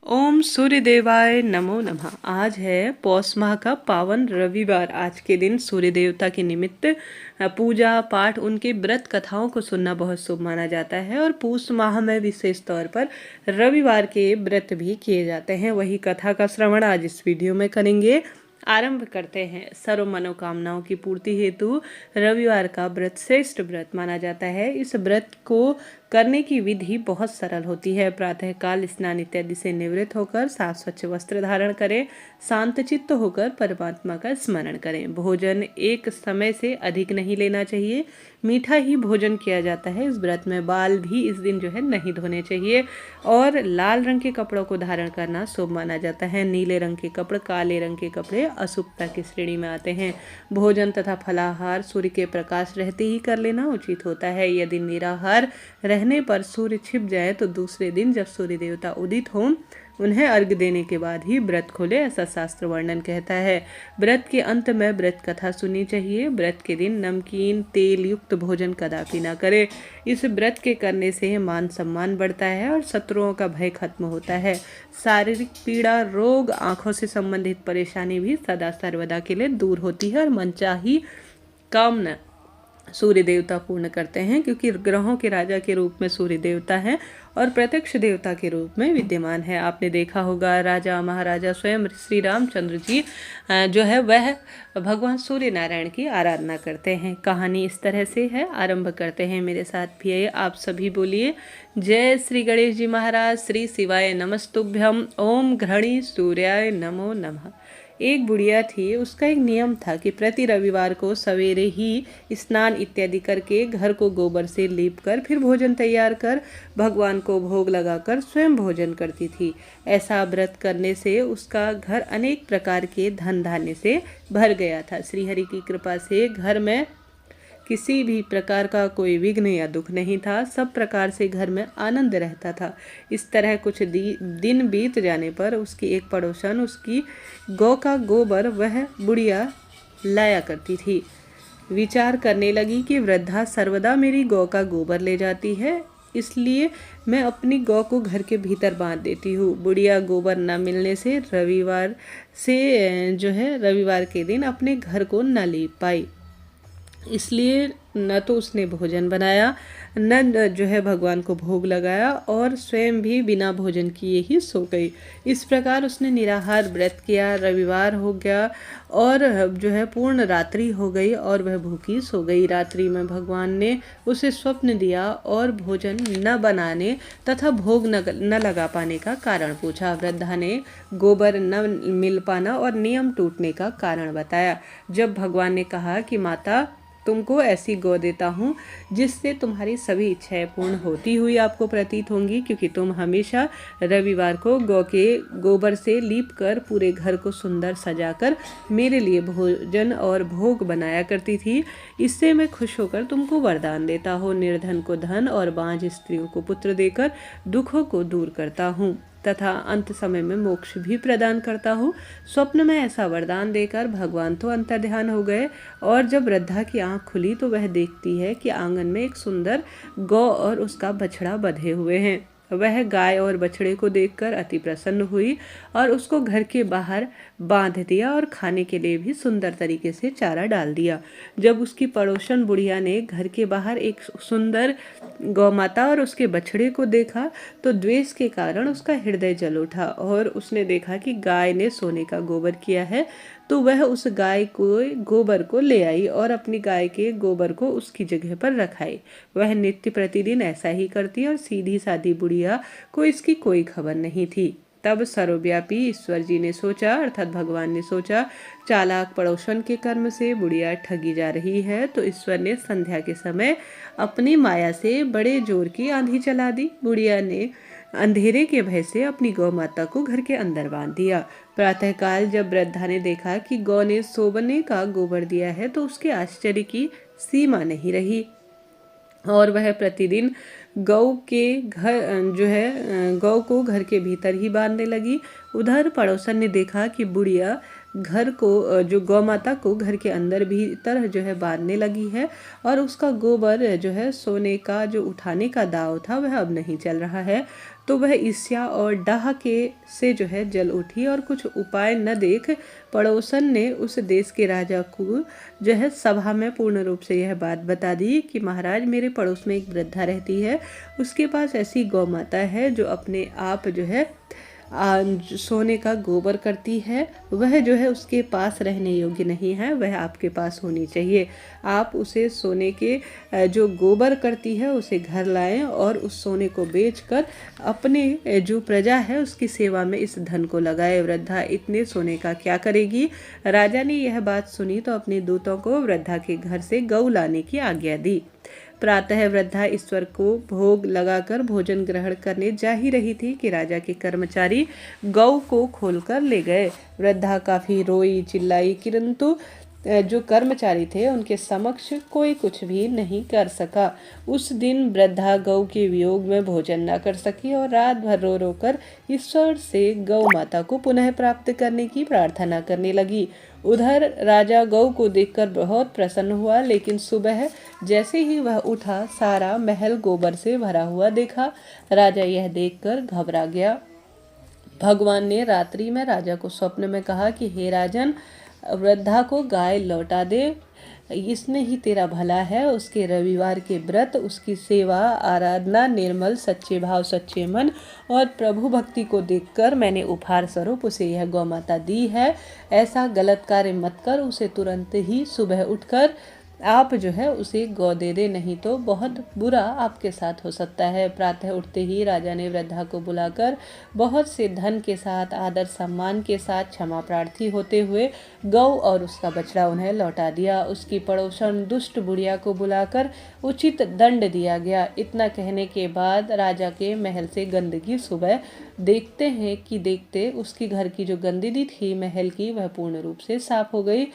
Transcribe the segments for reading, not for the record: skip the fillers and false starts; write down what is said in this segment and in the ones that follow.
ओम सूर्य देवाय नमो नमः। आज है पौष माह का पावन रविवार। आज के दिन सूर्य देवता के निमित्त पूजा पाठ, उनके व्रत कथाओं को सुनना बहुत शुभ माना जाता है। और पौष माह में विशेष तौर पर रविवार के व्रत भी किए जाते हैं। वही कथा का श्रवण आज इस वीडियो में करेंगे। आरंभ करते हैं। सर्व मनोकामनाओं की पूर्ति हेतु रविवार का व्रत श्रेष्ठ व्रत माना जाता है। इस व्रत को करने की विधि बहुत सरल होती है। प्रातःकाल स्नान इत्यादि से निवृत्त होकर साफ स्वच्छ वस्त्र धारण करें। शांत चित्त होकर परमात्मा का स्मरण करें। भोजन एक समय से अधिक नहीं लेना चाहिए। मीठा ही भोजन किया जाता है। इस व्रत में बाल भी इस दिन नहीं धोने चाहिए। और लाल रंग के कपड़ों को धारण करना शुभ माना जाता है। नीले रंग के कपड़े, काले रंग के कपड़े अशुभता की श्रेणी में आते हैं। भोजन तथा फलाहार सूर्य के प्रकाश रहते ही कर लेना उचित होता है। यदि निराहार रहने पर सूर्य छिप जाए तो दूसरे दिन जब सूर्य देवता उदित हों उन्हें अर्घ्य देने के बाद ही व्रत खोले, ऐसा शास्त्र वर्णन कहता है। व्रत के अंत में व्रत कथा सुननी चाहिए। व्रत के दिन नमकीन तेल युक्त भोजन कदापि न करें। इस व्रत के करने से मान सम्मान बढ़ता है और शत्रुओं का भय खत्म होता है। शारीरिक पीड़ा, रोग, आंखों से संबंधित परेशानी भी सदा सर्वदा के लिए दूर होती है और मनचाही कामना सूर्य देवता पूर्ण करते हैं, क्योंकि ग्रहों के राजा के रूप में सूर्य देवता है और प्रत्यक्ष देवता के रूप में विद्यमान है। आपने देखा होगा राजा महाराजा स्वयं श्री रामचंद्र जी वह भगवान सूर्य नारायण की आराधना करते हैं। कहानी इस तरह से है। आरंभ करते हैं। मेरे साथ भी आप सभी बोलिए जय श्री गणेश जी महाराज। श्री शिवाय नमस्तुभ्यम। ओम घृणी सूर्याय नमो नमः। एक बुढ़िया थी। उसका एक नियम था कि प्रति रविवार को सवेरे ही स्नान इत्यादि करके घर को गोबर से लीप कर फिर भोजन तैयार कर भगवान को भोग लगाकर स्वयं भोजन करती थी। ऐसा व्रत करने से उसका घर अनेक प्रकार के धन धान्य से भर गया था। श्रीहरि की कृपा से घर में किसी भी प्रकार का कोई विघ्न या दुख नहीं था। सब प्रकार से घर में आनंद रहता था। इस तरह कुछ दिन बीत जाने पर उसकी एक पड़ोसन उसकी गौ का गोबर वह बुढ़िया लाया करती थी। विचार करने लगी कि वृद्धा सर्वदा मेरी गौ का गोबर ले जाती है, इसलिए मैं अपनी गौ को घर के भीतर बांध देती हूँ। बुढ़िया गोबर न मिलने से रविवार के दिन अपने घर को न लीप पाई। इसलिए न तो उसने भोजन बनाया, न भगवान को भोग लगाया और स्वयं भी बिना भोजन किए ही सो गई। इस प्रकार उसने निराहार व्रत किया। रविवार हो गया और पूर्ण रात्रि हो गई और वह भूखी सो गई। रात्रि में भगवान ने उसे स्वप्न दिया और भोजन न बनाने तथा भोग न लगा पाने का कारण पूछा। वृद्धा ने गोबर न मिल पाना और नियम टूटने का कारण बताया। जब भगवान ने कहा कि माता, तुमको ऐसी गौ देता हूँ जिससे तुम्हारी सभी इच्छाएं पूर्ण होती हुई आपको प्रतीत होंगी, क्योंकि तुम हमेशा रविवार को गौ के गोबर से लीप कर पूरे घर को सुंदर सजाकर मेरे लिए भोजन और भोग बनाया करती थी। इससे मैं खुश होकर तुमको वरदान देता हूँ। निर्धन को धन और बांझ स्त्रियों को पुत्र देकर दुखों को दूर करता हूँ तथा अंत समय में मोक्ष भी प्रदान करता हूँ। स्वप्न में ऐसा वरदान देकर भगवान तो अंतर्ध्यान हो गए और जब वृद्धा की आंख खुली तो वह देखती है कि आंगन में एक सुंदर गौ और उसका बछड़ा बंधे हुए हैं। वह गाय और बछड़े को देखकर अति प्रसन्न हुई और उसको घर के बाहर बांध दिया और खाने के लिए भी सुंदर तरीके से चारा डाल दिया। जब उसकी पड़ोसन बुढ़िया ने घर के बाहर एक सुंदर गौ माता और उसके बछड़े को देखा तो द्वेष के कारण उसका हृदय जल उठा और उसने देखा कि गाय ने सोने का गोबर किया है, तो वह उस गाय को गोबर को ले आई और अपनी गाय के गोबर को उसकी जगह पर रखाई। वह नित्य प्रतिदिन ऐसा ही करती और सीधी सादी बुढ़िया को इसकी कोई खबर नहीं थी। तब सर्वव्यापी ईश्वर जी ने सोचा, अर्थात भगवान ने सोचा, चालाक पड़ोसन के कर्म से बुढ़िया ठगी जा रही है, तो ईश्वर ने संध्या के समय अपनी माया से बड़े जोर की आंधी चला दी। बुढ़िया ने अंधेरे के भय से अपनी गौ माता को घर के अंदर बांध दिया। प्रातःकाल जब वृद्धा ने देखा कि गौ ने सोबने का गोबर दिया है तो उसके आश्चर्य की सीमा नहीं रही और वह प्रतिदिन गौ को घर के भीतर ही बांधने लगी। उधर पड़ोसन ने देखा कि बुढ़िया घर को गौ माता को घर के अंदर भीतर बांधने लगी है और उसका गोबर सोने का उठाने का दाव था वह अब नहीं चल रहा है। तो वह ईर्ष्या और डाह के से जो है जल उठी और कुछ उपाय न देख पड़ोसन ने उस देश के राजा को जो है सभा में पूर्ण रूप से यह बात बता दी कि महाराज, मेरे पड़ोस में एक वृद्धा रहती है, उसके पास ऐसी गौ माता है जो अपने आप जो है सोने का गोबर करती है। वह जो है उसके पास रहने योग्य नहीं है, वह आपके पास होनी चाहिए। आप उसे सोने के जो गोबर करती है उसे घर लाएं और उस सोने को बेचकर अपने जो प्रजा है उसकी सेवा में इस धन को लगाए। वृद्धा इतने सोने का क्या करेगी? राजा ने यह बात सुनी तो अपने दूतों को वृद्धा के घर से गऊ लाने की आज्ञा दी। प्रातः वृद्धा ईश्वर को भोग लगाकर भोजन ग्रहण करने जा ही रही थी कि राजा के कर्मचारी गौ को खोलकर ले गए। वृद्धा काफी रोई चिल्लाई, किंतु जो कर्मचारी थे उनके समक्ष कोई कुछ भी नहीं कर सका। उस दिन वृद्धा गौ के वियोग में भोजन न कर सकी और रात भर रो रो कर ईश्वर से गौ माता को पुनः प्राप्त करने की प्रार्थना करने लगी। उधर राजा गौ को देखकर बहुत प्रसन्न हुआ, लेकिन सुबह जैसे ही वह उठा सारा महल गोबर से भरा हुआ देखा। राजा यह देखकर घबरा गया। भगवान ने रात्रि में राजा को स्वप्न में कहा कि हे राजन, वृद्धा को गाय लौटा दे, इसमें ही तेरा भला है। उसके रविवार के व्रत, उसकी सेवा आराधना, निर्मल सच्चे भाव सच्चे मन और प्रभु भक्ति को देखकर मैंने उपहार स्वरूप उसे यह गौ माता दी है। ऐसा गलत कार्य मत कर, उसे तुरंत ही सुबह उठकर आप जो है उसे गौ दे दे, नहीं तो बहुत बुरा आपके साथ हो सकता है। प्रातः उठते ही राजा ने वृद्धा को बुलाकर बहुत से धन के साथ आदर सम्मान के साथ क्षमा प्रार्थी होते हुए गौ और उसका बछड़ा उन्हें लौटा दिया। उसकी पड़ोसन दुष्ट बुढ़िया को बुलाकर उचित दंड दिया गया। इतना कहने के बाद राजा के महल से गंदगी सुबह देखते हैं कि देखते उसकी घर की जो गंदगी थी महल की, वह पूर्ण रूप से साफ हो गई।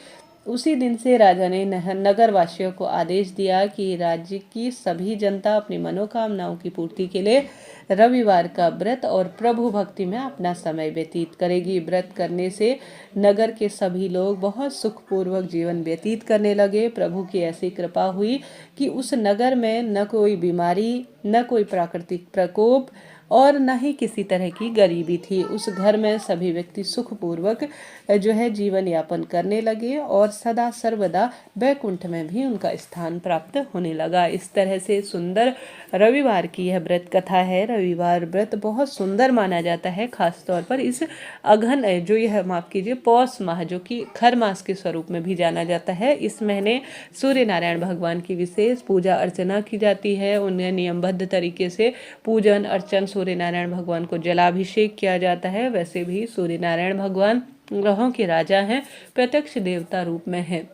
उसी दिन से राजा ने नगर वासियों को आदेश दिया कि राज्य की सभी जनता अपनी मनोकामनाओं की पूर्ति के लिए रविवार का व्रत और प्रभु भक्ति में अपना समय व्यतीत करेगी। व्रत करने से नगर के सभी लोग बहुत सुखपूर्वक जीवन व्यतीत करने लगे। प्रभु की ऐसी कृपा हुई कि उस नगर में न कोई बीमारी, न कोई प्राकृतिक प्रकोप और न ही किसी तरह की गरीबी थी। उस घर में सभी व्यक्ति सुखपूर्वक जो है जीवन यापन करने लगे और सदा सर्वदा वैकुंठ में भी उनका स्थान प्राप्त होने लगा। इस तरह से सुंदर रविवार की यह व्रत कथा है। रविवार व्रत बहुत सुंदर माना जाता है, खास तौर पर इस अघन जो यह माफ कीजिए पौष माह, जो कि खर मास के स्वरूप में भी जाना जाता है। इस महीने सूर्य नारायण भगवान की विशेष पूजा अर्चना की जाती है। उन्हें नियमबद्ध तरीके से पूजन अर्चन, सूर्य नारायण भगवान को जलाभिषेक किया जाता है। वैसे भी सूर्य नारायण भगवान ग्रहों के राजा हैं, प्रत्यक्ष देवता रूप में हैं।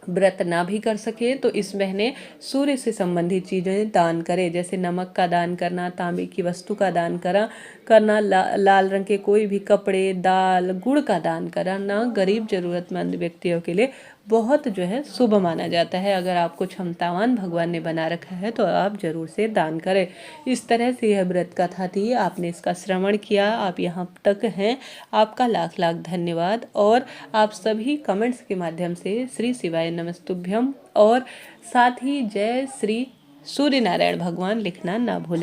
व्रत ना भी कर सके तो इस महीने सूर्य से संबंधित चीज़ें दान करें, जैसे नमक का दान करना, तांबे की वस्तु का दान करना, लाल रंग के कोई भी कपड़े, दाल, गुड़ का दान करना गरीब जरूरतमंद व्यक्तियों के लिए बहुत जो है शुभ माना जाता है। अगर आपको क्षमतावान भगवान ने बना रखा है तो आप जरूर से दान करें। इस तरह से यह व्रत कथा थी, आपने इसका श्रवण किया, आप यहाँ तक हैं, आपका लाख लाख धन्यवाद। और आप सभी कमेंट्स के माध्यम से श्री शिवाय नमस्तुभ्यम और साथ ही जय श्री सूर्य नारायण भगवान लिखना ना भूलें।